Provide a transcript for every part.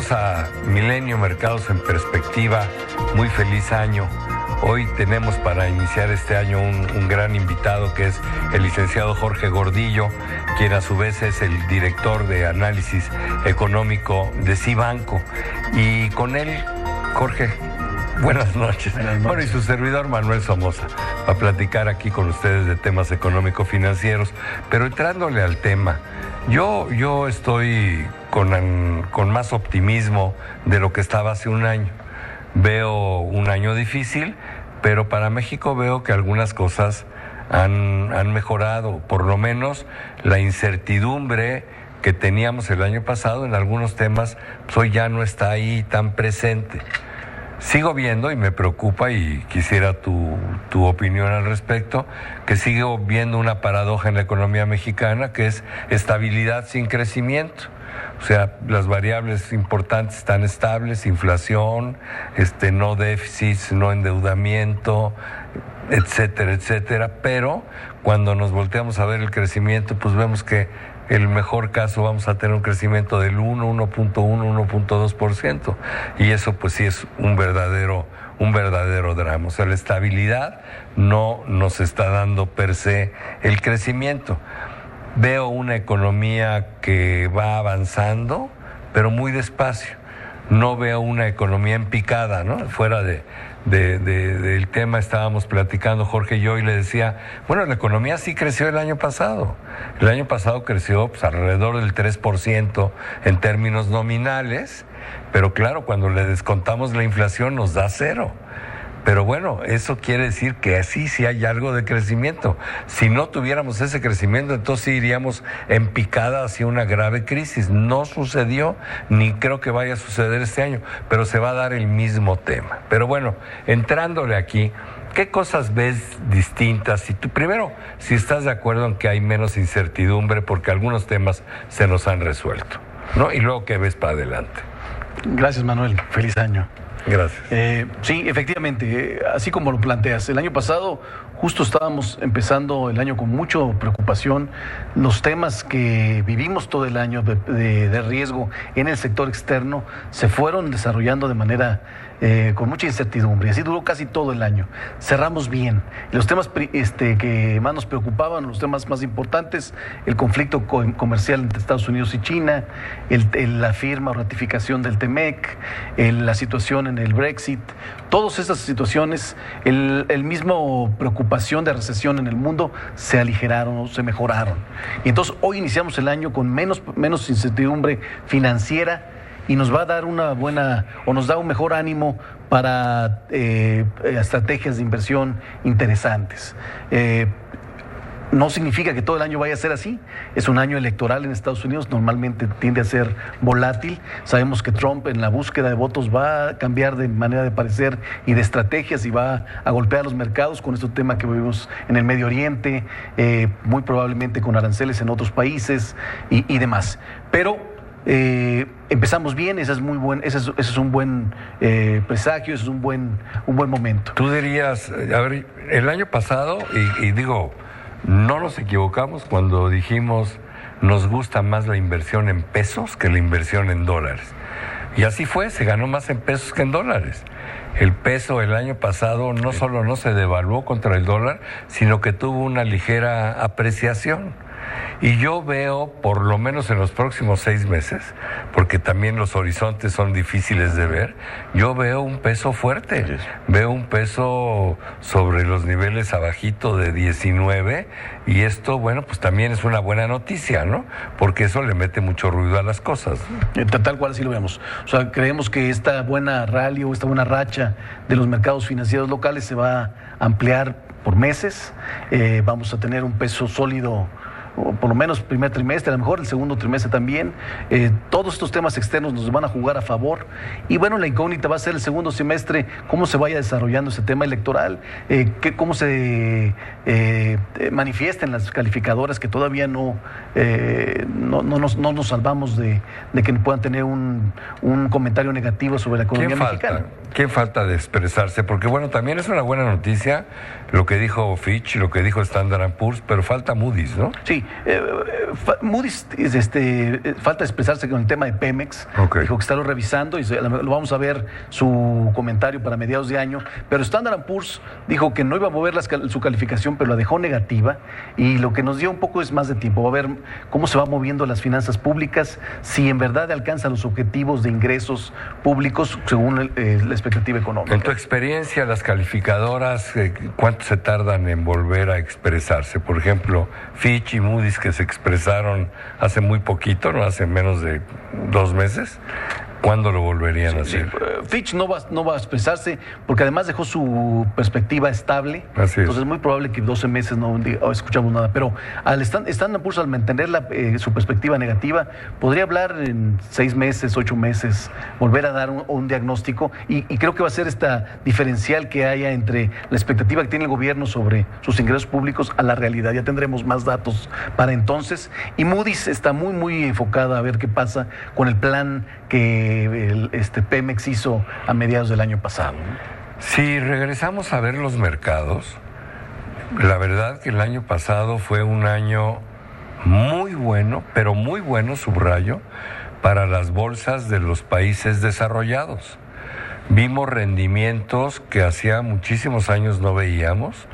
Bienvenidos a Milenio Mercados en Perspectiva. Muy feliz año. Hoy tenemos para iniciar este año un gran invitado que es el licenciado Jorge Gordillo, quien a su vez es el director de análisis económico de Cibanco. Y con él, Jorge, buenas noches. Bueno, y su servidor Manuel Somoza, a platicar aquí con ustedes de temas económico-financieros. Pero entrándole al tema, yo estoy con más optimismo de lo que estaba hace un año. Veo un año difícil, pero para México veo que algunas cosas han mejorado. Por lo menos la incertidumbre que teníamos el año pasado en algunos temas, pues hoy ya no está ahí tan presente. Sigo viendo, y me preocupa, y quisiera tu opinión al respecto, que sigo viendo una paradoja en la economía mexicana, que es estabilidad sin crecimiento. O sea, las variables importantes están estables, inflación, no déficits, no endeudamiento, etcétera, etcétera. Pero cuando nos volteamos a ver el crecimiento, pues vemos que el mejor caso vamos a tener un crecimiento del 1.1, 1.2%. Y eso pues sí es un verdadero drama. O sea, la estabilidad no nos está dando per se el crecimiento. Veo una economía que va avanzando, pero muy despacio. No veo una economía en picada, ¿no? Fuera del tema estábamos platicando Jorge y yo, y le decía, bueno, la economía sí creció el año pasado. El año pasado creció pues, alrededor del 3% en términos nominales, pero claro, cuando le descontamos la inflación nos da 0. Pero bueno, eso quiere decir que así sí hay algo de crecimiento. Si no tuviéramos ese crecimiento, entonces sí iríamos en picada hacia una grave crisis. No sucedió, ni creo que vaya a suceder este año, pero se va a dar el mismo tema. Pero bueno, entrándole aquí, ¿qué cosas ves distintas? Primero, si estás de acuerdo en que hay menos incertidumbre porque algunos temas se nos han resuelto, ¿no? Y luego, ¿qué ves para adelante? Gracias, Manuel. Feliz año. Gracias. Sí, efectivamente, así como lo planteas, el año pasado justo estábamos empezando el año con mucha preocupación. Los temas que vivimos todo el año de riesgo en el sector externo se fueron desarrollando de manera con mucha incertidumbre. Así duró casi todo el año. Cerramos bien. Los temas que más nos preocupaban, los temas más importantes, el conflicto comercial entre Estados Unidos y China, la firma o ratificación del TEMEC, la situación en el Brexit, todas esas situaciones, el mismo preocupación de recesión en el mundo se aligeraron, se mejoraron. Y entonces hoy iniciamos el año con menos incertidumbre financiera, y nos va a dar nos da un mejor ánimo para estrategias de inversión interesantes. No significa que todo el año vaya a ser así. Es un año electoral en Estados Unidos, normalmente tiende a ser volátil. Sabemos que Trump en la búsqueda de votos va a cambiar de manera de parecer y de estrategias, y va a golpear los mercados con este tema que vivimos en el Medio Oriente, muy probablemente con aranceles en otros países y demás. Pero empezamos bien, ese es un buen presagio, ese es un buen momento. Tú dirías, a ver, el año pasado, y digo, no nos equivocamos cuando dijimos nos gusta más la inversión en pesos que la inversión en dólares. Y así fue, se ganó más en pesos que en dólares. El peso el año pasado no solo no se devaluó contra el dólar, sino que tuvo una ligera apreciación. Y yo veo, por lo menos en los próximos 6 meses, porque también los horizontes son difíciles de ver, yo veo un peso fuerte, sí. Veo un peso sobre los niveles abajito de 19, y esto, bueno, pues también es una buena noticia, ¿no? Porque eso le mete mucho ruido a las cosas. Tal cual así lo vemos. O sea, creemos que esta buena rally o esta buena racha de los mercados financieros locales se va a ampliar por meses. Vamos a tener un peso sólido, o por lo menos primer trimestre, a lo mejor el segundo trimestre también. Todos estos temas externos nos van a jugar a favor, y bueno, la incógnita va a ser el segundo semestre, cómo se vaya desarrollando ese tema electoral, cómo se manifiesten las calificadoras que todavía no nos salvamos de que puedan tener un comentario negativo sobre la economía mexicana. ¿Quién falta de expresarse? Porque bueno, también es una buena noticia lo que dijo Fitch, lo que dijo Standard & Poor's, pero falta Moody's, ¿no? Sí, Moody's falta expresarse con el tema de Pemex. Dijo que está lo revisando y lo vamos a ver su comentario para mediados de año. Pero Standard & Poor's dijo que no iba a mover su calificación, pero la dejó negativa. Y lo que nos dio un poco es más de tiempo. Va a ver cómo se va moviendo las finanzas públicas, si en verdad alcanzan los objetivos de ingresos públicos según la expectativa económica. En tu experiencia, las calificadoras, ¿cuánto se tardan en volver a expresarse? Por ejemplo, Fitch y Moody's, que se expresaron hace muy poquito, no hace menos de 2 meses. ¿Cuándo lo volverían a hacer? Fitch no va a expresarse porque además dejó su perspectiva estable. Así es. Entonces es muy probable que 12 meses no escuchamos nada. Pero Standard & Poor's, al mantener su perspectiva negativa, podría hablar en 6 meses, 8 meses, volver a dar un diagnóstico. Y creo que va a ser esta diferencial que haya entre la expectativa que tiene el gobierno sobre sus ingresos públicos a la realidad. Ya tendremos más datos para entonces. Y Moody's está muy, muy enfocada a ver qué pasa con el plan que Pemex hizo a mediados del año pasado. Si regresamos a ver los mercados, la verdad que el año pasado fue un año muy bueno, pero muy bueno, subrayo, para las bolsas de los países desarrollados. Vimos rendimientos que hacía muchísimos años no veíamos.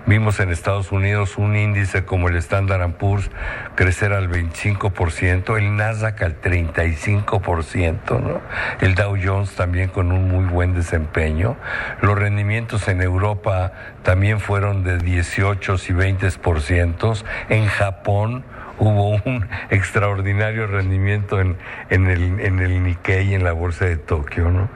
Vimos en Estados Unidos un índice como el Standard & Poor's crecer al 25%, el Nasdaq al 35%, ¿no? El Dow Jones también con un muy buen desempeño. Los rendimientos en Europa también fueron de 18 y 20%. En Japón hubo un extraordinario rendimiento en el Nikkei, en la bolsa de Tokio, ¿no?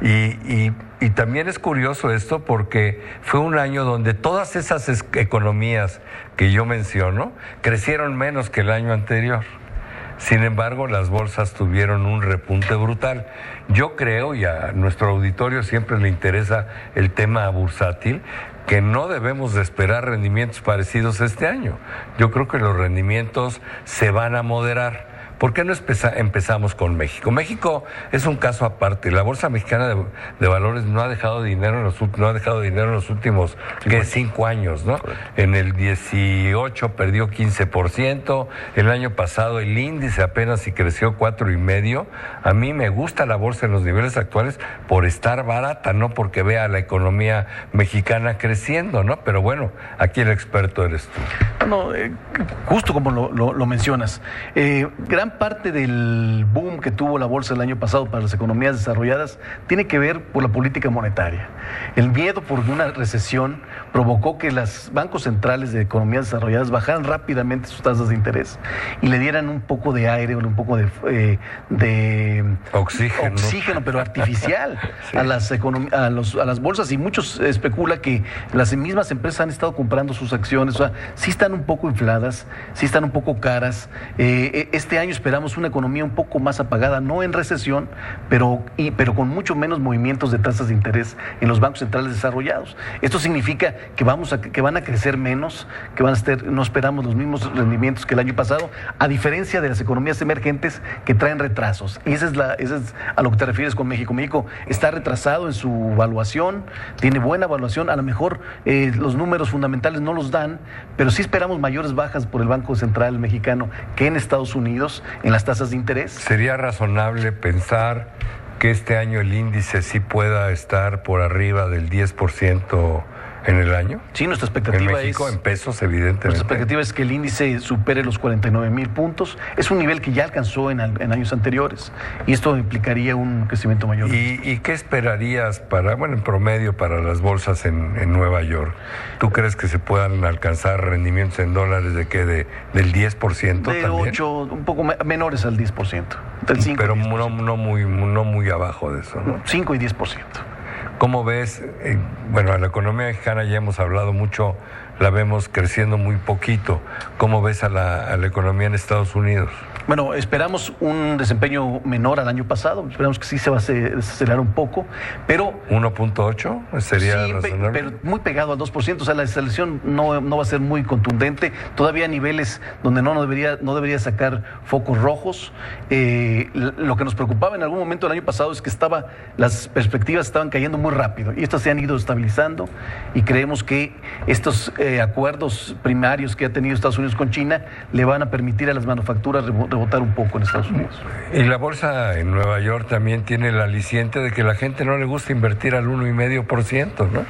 Y también es curioso esto porque fue un año donde todas esas economías que yo menciono crecieron menos que el año anterior. Sin embargo, las bolsas tuvieron un repunte brutal. Yo creo, y a nuestro auditorio siempre le interesa el tema bursátil, que no debemos de esperar rendimientos parecidos este año. Yo creo que los rendimientos se van a moderar. ¿Por qué no empezamos con México? México es un caso aparte. La Bolsa Mexicana de Valores no ha dejado dinero en los últimos 5 años, ¿no? En el 18 perdió 15%, el año pasado el índice apenas si creció 4,5%. A mí me gusta la bolsa en los niveles actuales por estar barata, no porque vea la economía mexicana creciendo, ¿no? Pero bueno, aquí el experto eres tú. No, justo como lo mencionas, gran parte del boom que tuvo la bolsa el año pasado para las economías desarrolladas tiene que ver por la política monetaria. El miedo por una recesión provocó que los bancos centrales de economías desarrolladas bajaran rápidamente sus tasas de interés y le dieran un poco de aire, un poco de oxígeno, pero artificial, sí, a las bolsas, y muchos especula que las mismas empresas han estado comprando sus acciones. O sea, sí están un poco infladas, sí están un poco caras. Este año esperamos una economía un poco más apagada, no en recesión, pero con mucho menos movimientos de tasas de interés en los bancos centrales desarrollados. Esto significa que van a crecer menos, que no esperamos los mismos rendimientos que el año pasado, a diferencia de las economías emergentes que traen retrasos. Y esa es a lo que te refieres con México. México está retrasado en su evaluación, tiene buena evaluación, a lo mejor los números fundamentales no los dan, pero sí esperamos mayores bajas por el Banco Central mexicano que en Estados Unidos en las tasas de interés. ¿Sería razonable pensar que este año el índice sí pueda estar por arriba del 10% en el año? Sí, nuestra expectativa en México, en pesos, evidentemente. Nuestra expectativa es que el índice supere los 49,000 puntos. Es un nivel que ya alcanzó en años anteriores y esto implicaría un crecimiento mayor. ¿Y qué esperarías en promedio para las bolsas en Nueva York? ¿Tú crees que se puedan alcanzar rendimientos en dólares de qué? ¿Del 10% de también? 8, un poco menores al 10%. Del 5 pero y 10%. no muy abajo de eso, ¿no? 5 y 10%. ¿Cómo ves? A la economía mexicana ya hemos hablado mucho, la vemos creciendo muy poquito. ¿Cómo ves a la economía en Estados Unidos? Bueno, esperamos un desempeño menor al año pasado, esperamos que sí se va a desacelerar un poco, pero... 1.8 sería razonable. Pero muy pegado al 2%, o sea, la desaceleración no va a ser muy contundente, todavía a niveles donde no debería sacar focos rojos. Lo que nos preocupaba en algún momento del año pasado es que las perspectivas estaban cayendo muy muy rápido y estas se han ido estabilizando y creemos que estos acuerdos primarios que ha tenido Estados Unidos con China le van a permitir a las manufacturas rebotar un poco en Estados Unidos. Y la bolsa en Nueva York también tiene el aliciente de que la gente no le gusta invertir al 1,5%, ¿no?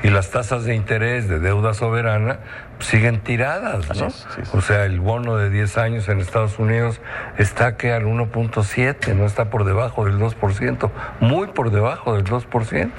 Y las tasas de interés de deuda soberana siguen tiradas, ¿no? Sí. O sea, el bono de 10 años en Estados Unidos está que al 1.7, no está por debajo del 2%, muy por debajo del 2%.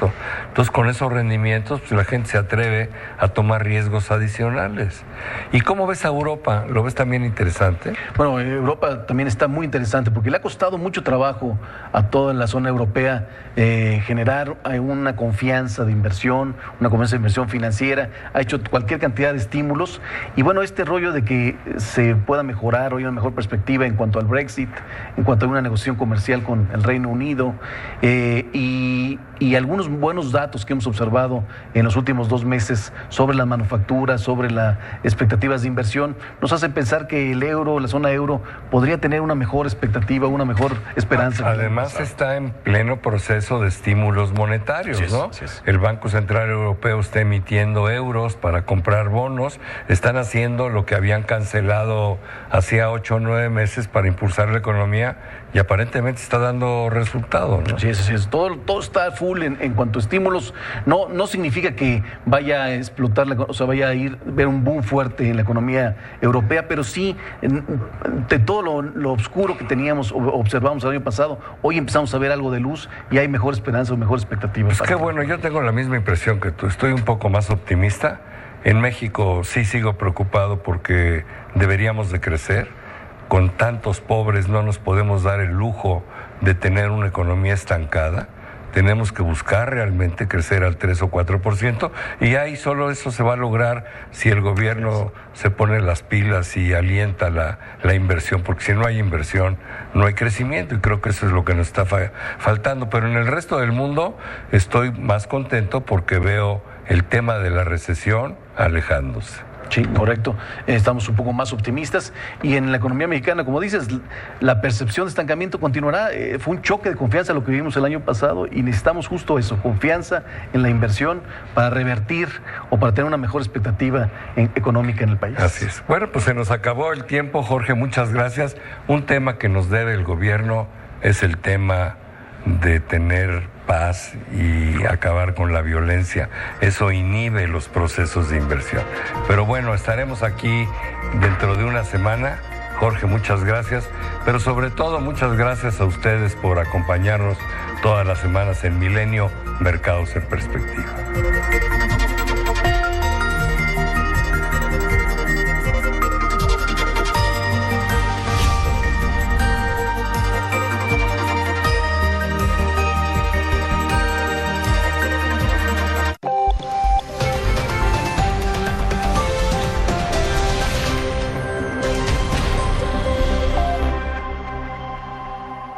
Entonces, con esos rendimientos, pues la gente se atreve a tomar riesgos adicionales. ¿Y cómo ves a Europa? ¿Lo ves también interesante? Bueno, Europa también está muy interesante porque le ha costado mucho trabajo a toda la zona europea generar una confianza de inversión, una confianza de inversión financiera, ha hecho cualquier cantidad de estímulos y bueno, este rollo de que se pueda mejorar o haya una mejor perspectiva en cuanto al Brexit, en cuanto a una negociación comercial con el Reino Unido y algunos buenos datos que hemos observado en los últimos 2 meses sobre la manufactura, sobre las expectativas de inversión, nos hacen pensar que el euro, la zona euro, podría tener una mejor expectativa, una mejor esperanza. Además está en pleno proceso de estímulos monetarios, ¿no? Así es. El Banco Central Europeo está emitiendo euros para comprar bonos, están haciendo lo que habían cancelado hacía 8 o 9 meses para impulsar la economía y aparentemente está dando resultados, ¿no? Sí, es. Todo está full en cuanto a estímulos. No significa que vaya a explotar, o sea, vaya a ver un boom fuerte en la economía europea, pero sí, de todo lo oscuro que teníamos, observamos el año pasado, hoy empezamos a ver algo de luz y hay mejor esperanza o mejor expectativa. Pues qué bueno, yo tengo la misma impresión que tú, estoy un poco más optimista. En México sí sigo preocupado porque deberíamos de crecer. Con tantos pobres no nos podemos dar el lujo de tener una economía estancada. Tenemos que buscar realmente crecer al 3 o 4% y ahí solo eso se va a lograr si el gobierno se pone las pilas y alienta la inversión, porque si no hay inversión no hay crecimiento y creo que eso es lo que nos está faltando. Pero en el resto del mundo estoy más contento porque veo el tema de la recesión alejándose. Sí, correcto. Estamos un poco más optimistas y en la economía mexicana, como dices, la percepción de estancamiento continuará. Fue un choque de confianza lo que vivimos el año pasado y necesitamos justo eso, confianza en la inversión para revertir o para tener una mejor expectativa económica en el país. Así es. Bueno, pues se nos acabó el tiempo, Jorge, muchas gracias. Un tema que nos debe el gobierno es el tema de tener paz y acabar con la violencia. Eso inhibe los procesos de inversión. Pero bueno, estaremos aquí dentro de una semana. Jorge, muchas gracias. Pero sobre todo, muchas gracias a ustedes por acompañarnos todas las semanas en Milenio Mercados en Perspectiva.